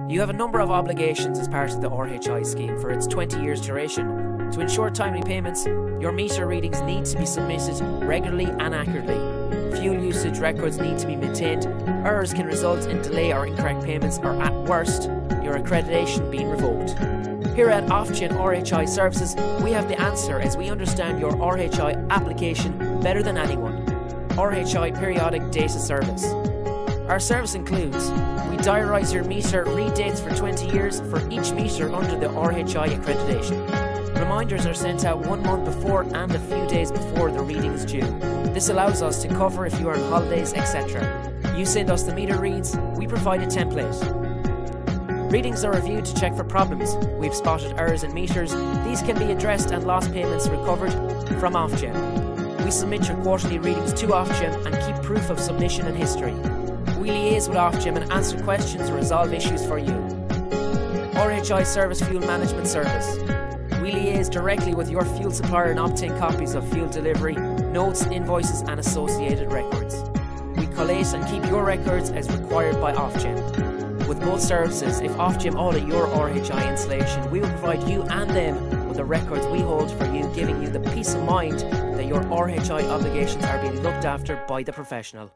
You have a number of obligations as part of the RHI scheme for its 20 years duration. To ensure timely payments, your meter readings need to be submitted regularly and accurately. Fuel usage records need to be maintained. Errors can result in delay or incorrect payments, or at worst, your accreditation being revoked. Here at Ofgem RHI Services, we have the answer as we understand your RHI application better than anyone. RHI Periodic Data Service. Our service includes: we diarise your meter read dates for 20 years for each meter under the RHI accreditation. Reminders are sent out 1 month before and a few days before the reading is due. This allows us to cover if you are on holidays, etc. You send us the meter reads, we provide a template. Readings are reviewed to check for problems. We've spotted errors in meters. These can be addressed and lost payments recovered from Ofgem. We submit your quarterly readings to Ofgem and keep proof of submission and history. We liaise with Ofgem and answer questions and resolve issues for you. RHI Service Fuel Management Service. We liaise directly with your fuel supplier and obtain copies of fuel delivery, notes, invoices and associated records. We collate and keep your records as required by Ofgem. With both services, if Ofgem audit your RHI installation, we will provide you and them with the records we hold for you, giving you the peace of mind that your RHI obligations are being looked after by the professional.